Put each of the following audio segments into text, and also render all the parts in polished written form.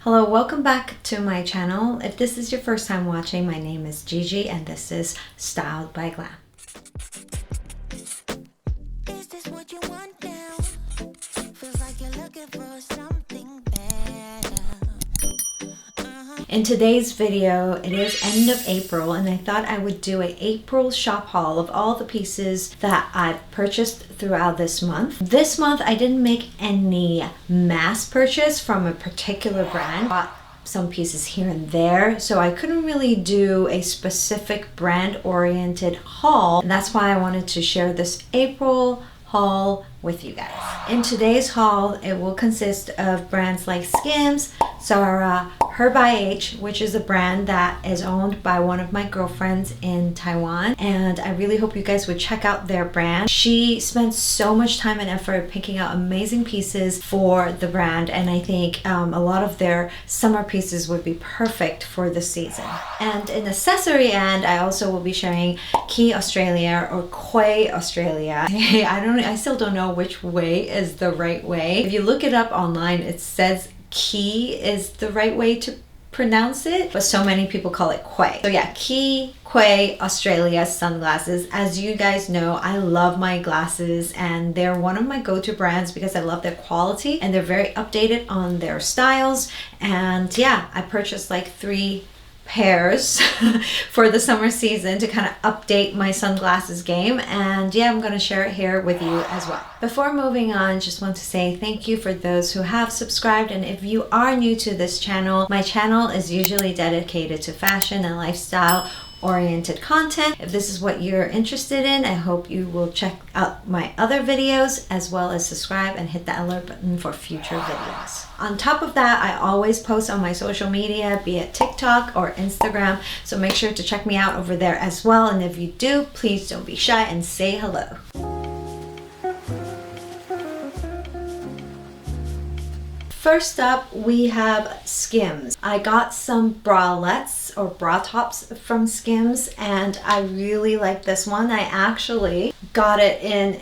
Hello, welcome back to my channel. If this is your first time watching, my name is Gigi and this is Styled by Glam. Is this what you want now? Feels like you're looking for something better. In today's video, it is end of April and I thought I would do an April shop haul of all the pieces that I've purchased throughout this month. This month I didn't make any mass purchase from a particular brand. Bought some pieces here and there, so I couldn't really do a specific brand oriented haul. And that's why I wanted to share this April haul with you guys. In today's haul, it will consist of brands like Skims, Zara, Her by H, which is a brand that is owned by one of my girlfriends in Taiwan, and I really hope you guys would check out their brand. She spent so much time and effort picking out amazing pieces for the brand, and I think a lot of their summer pieces would be perfect for the season. And in accessory end, I also will be sharing Quay Australia or Quay Australia. I still don't know which way is the right way. If you look it up online, it says Quay is the right way to pronounce it, but so many people call it Quay. So yeah, Quay Australia sunglasses. As you guys know, I love my glasses and they're one of my go-to brands because I love their quality and they're very updated on their styles. And yeah, I purchased like 3 pairs for the summer season to kind of update my sunglasses game, and yeah, I'm going to share it here with you as well. Before moving on, just want to say thank you for those who have subscribed, and if you are new to this channel, my channel is usually dedicated to fashion and lifestyle oriented content. If this is what you're interested in, I hope you will check out my other videos as well as subscribe and hit that alert button for future videos. On top of that, I always post on my social media, be it TikTok or Instagram, so make sure to check me out over there as well. And if you do, please don't be shy and say hello. First up, we have Skims. I got some bralettes or bra tops from Skims and I really like this one. I actually got it in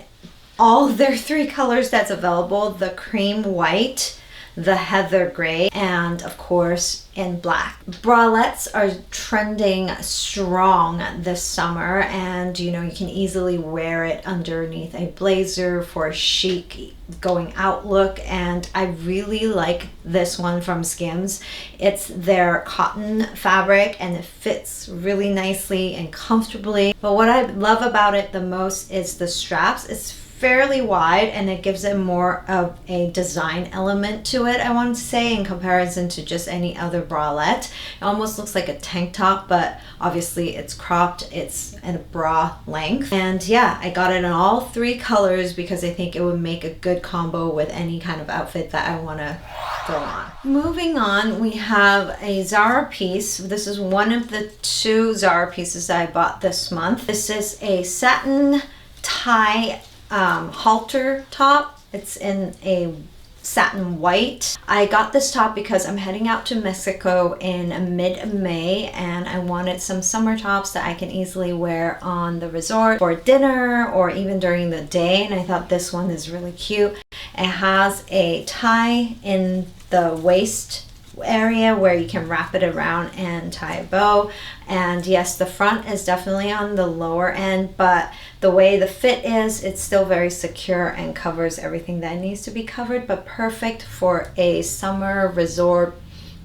all their 3 colors that's available: the cream white, the heather gray, and of course in black. Bralettes are trending strong this summer, and you know, you can easily wear it underneath a blazer for a chic going out look, and I really like this one from Skims. It's their cotton fabric and it fits really nicely and comfortably, but what I love about it the most is the straps. It's fairly wide and it gives it more of a design element to it, I want to say, in comparison to just any other bralette. It almost looks like a tank top, but obviously it's cropped, it's in a bra length. And yeah, I got it in all 3 colors because I think it would make a good combo with any kind of outfit that I want to throw on. Moving on, we have a Zara piece. This is one of the 2 Zara pieces that I bought this month. This is a satin tie halter top. It's in a satin white. I got this top because I'm heading out to Mexico in mid-May and I wanted some summer tops that I can easily wear on the resort for dinner or even during the day, and I thought this one is really cute. It has a tie in the waist area where you can wrap it around and tie a bow, and yes, the front is definitely on the lower end, but the way the fit is, it's still very secure and covers everything that needs to be covered, but perfect for a summer resort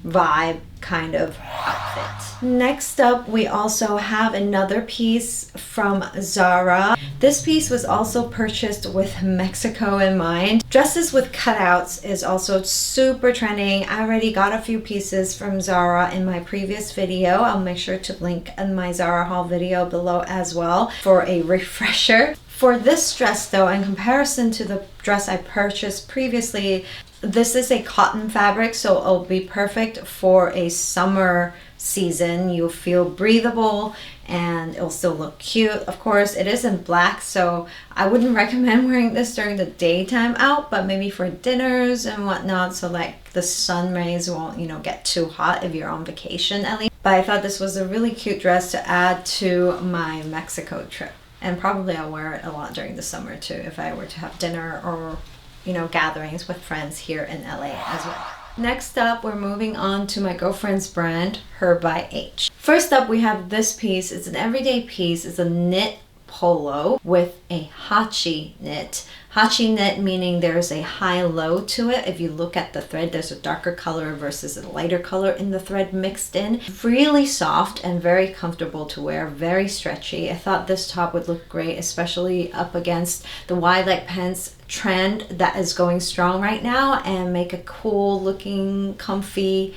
vibe kind of outfit. Next up, we also have another piece from Zara. This piece was also purchased with Mexico in mind. Dresses with cutouts is also super trending. I already got a few pieces from Zara in my previous video. I'll make sure to link in my Zara haul video below as well for a refresher. For this dress though, in comparison to the dress I purchased previously, this is a cotton fabric, so it'll be perfect for a summer season. You'll feel breathable and it'll still look cute. Of course, it is in black, so I wouldn't recommend wearing this during the daytime out, but maybe for dinners and whatnot, so like the sun rays won't, you know, get too hot if you're on vacation at least. But I thought this was a really cute dress to add to my Mexico trip, and probably I'll wear it a lot during the summer too if I were to have dinner or, you know, gatherings with friends here in LA as well. Next up, we're moving on to my girlfriend's brand, Her by H. First up, we have this piece. It's an everyday piece. It's a knit polo with a hachi knit. Hachi knit meaning there's a high-low to it. If you look at the thread, there's a darker color versus a lighter color in the thread mixed in. Really soft and very comfortable to wear, very stretchy. I thought this top would look great, especially up against the Lilac Pants trend that is going strong right now, and make a cool looking, comfy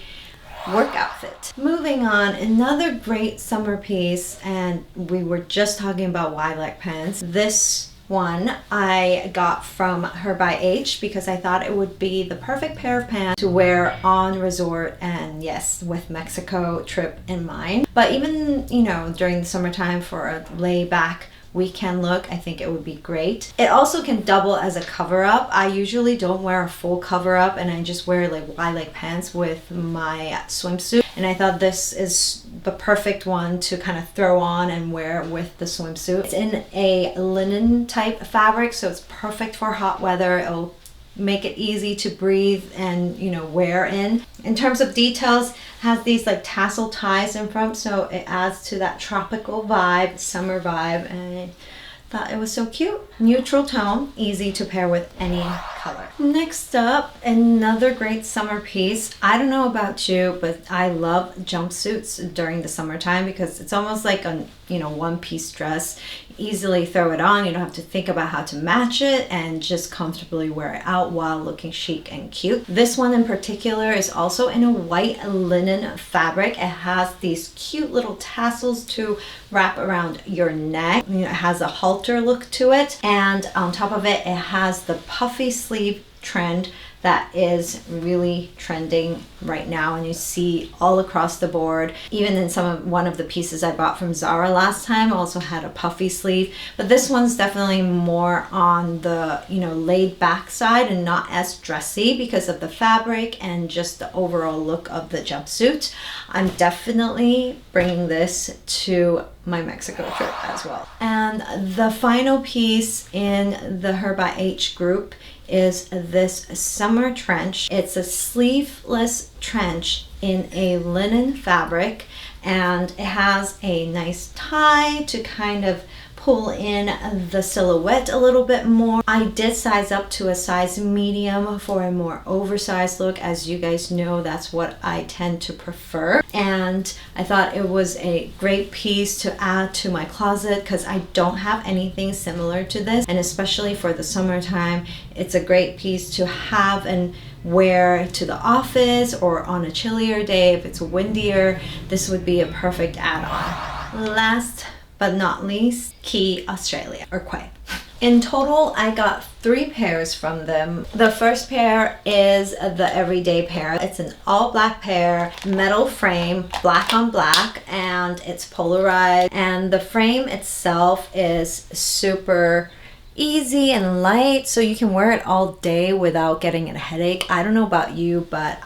work outfit. Moving on, another great summer piece, and we were just talking about Lilac Pants. This one I got from Her by H because I thought it would be the perfect pair of pants to wear on resort, and yes, with Mexico trip in mind. But even, you know, during the summertime for a lay-back weekend look, I think it would be great. It also can double as a cover up. I usually don't wear a full cover up, and I just wear like Lilac Pants with my swimsuit, and I thought this is the perfect one to kind of throw on and wear with the swimsuit. It's in a linen type fabric, so it's perfect for hot weather. It'll make it easy to breathe and, you know, wear in. In terms of details, has these like tassel ties in front, so it adds to that tropical vibe, summer vibe, and I thought it was so cute. Neutral tone, easy to pair with any color. Next up, another great summer piece. I don't know about you, but I love jumpsuits during the summertime because it's almost like a, you know, one-piece dress. Easily throw it on, you don't have to think about how to match it, and just comfortably wear it out while looking chic and cute. This one in particular is also in a white linen fabric. It has these cute little tassels to wrap around your neck. You know, it has a halter look to it, and on top of it, it has the puffy sleeve trend that is really trending right now, and you see all across the board. Even in one of the pieces I bought from Zara last time also had a puffy sleeve, but this one's definitely more on the, you know, laid back side and not as dressy because of the fabric and just the overall look of the jumpsuit. I'm definitely bringing this to my Mexico trip as well. And the final piece in the Her by H group is this summer trench. It's a sleeveless trench in a linen fabric, and it has a nice tie to kind of pull in the silhouette a little bit more. I did size up to a size medium for a more oversized look. As you guys know, that's what I tend to prefer. And I thought it was a great piece to add to my closet because I don't have anything similar to this. And especially for the summertime, it's a great piece to have and wear to the office or on a chillier day. If it's windier, this would be a perfect add-on. Last but not least, Quay, Australia, or Quay. In total, I got 3 pairs from them. The first pair is the everyday pair. It's an all black pair, metal frame, black on black, and it's polarized. And the frame itself is super easy and light, so you can wear it all day without getting a headache. I don't know about you, but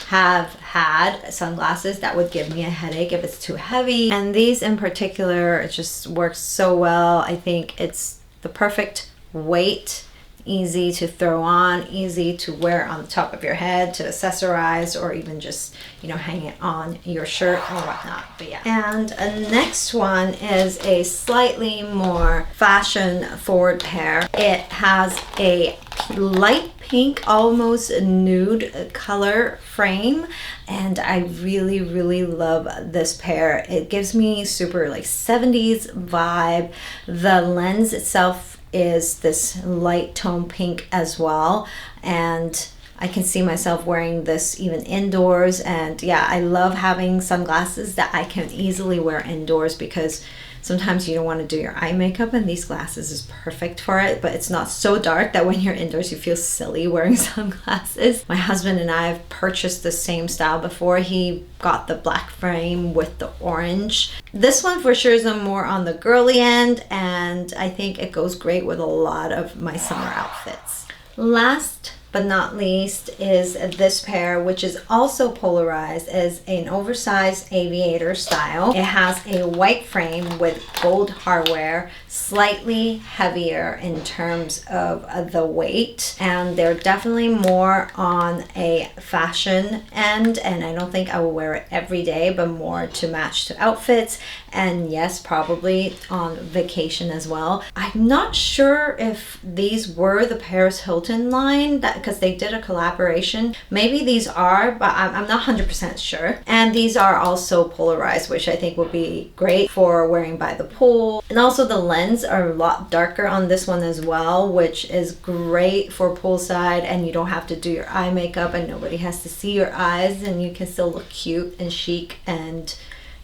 have had sunglasses that would give me a headache if it's too heavy, and these in particular, it just works so well. I think it's the perfect weight, easy to throw on, easy to wear on the top of your head, to accessorize, or even just, you know, hang it on your shirt or whatnot. But yeah. And a next one is a slightly more fashion forward pair. It has a light pink, almost nude color frame, and I really love this pair. It gives me super like 70s vibe. The lens itself is this light tone pink as well, and I can see myself wearing this even indoors. And yeah, I love having sunglasses that I can easily wear indoors because sometimes you don't want to do your eye makeup, and these glasses is perfect for it, but it's not so dark that when you're indoors you feel silly wearing sunglasses. My husband and I have purchased the same style before. He got the black frame with the orange. This one for sure is more on the girly end, and I think it goes great with a lot of my summer outfits. Last but not least is this pair, which is also polarized as an oversized aviator style. It has a white frame with gold hardware, slightly heavier in terms of the weight, and they're definitely more on a fashion end, and I don't think I will wear it every day, but more to match to outfits, and yes, probably on vacation as well. I'm not sure if these were the Paris Hilton line, that because they did a collaboration. Maybe these are, but I'm not 100% sure. And these are also polarized, which I think would be great for wearing by the pool. And also the lens are a lot darker on this one as well, which is great for poolside, and you don't have to do your eye makeup and nobody has to see your eyes, and you can still look cute and chic and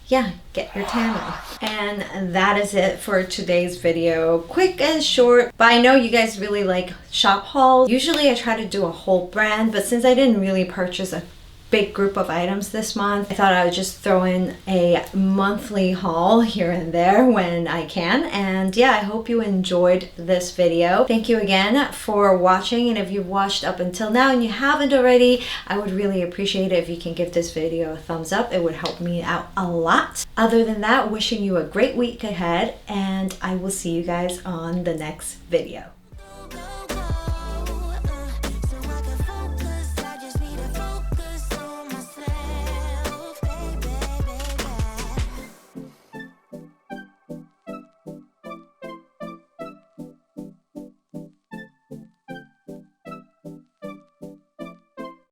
yeah, get your tan on. And that is it for today's video. Quick and short, but I know you guys really like shop hauls. Usually I try to do a whole brand, but since I didn't really purchase a big group of items this month, I thought I would just throw in a monthly haul here and there when I can. And yeah, I hope you enjoyed this video. Thank you again for watching, and if you've watched up until now and you haven't already, I would really appreciate it if you can give this video a thumbs up. It would help me out a lot. Other than that, wishing you a great week ahead, and I will see you guys on the next video.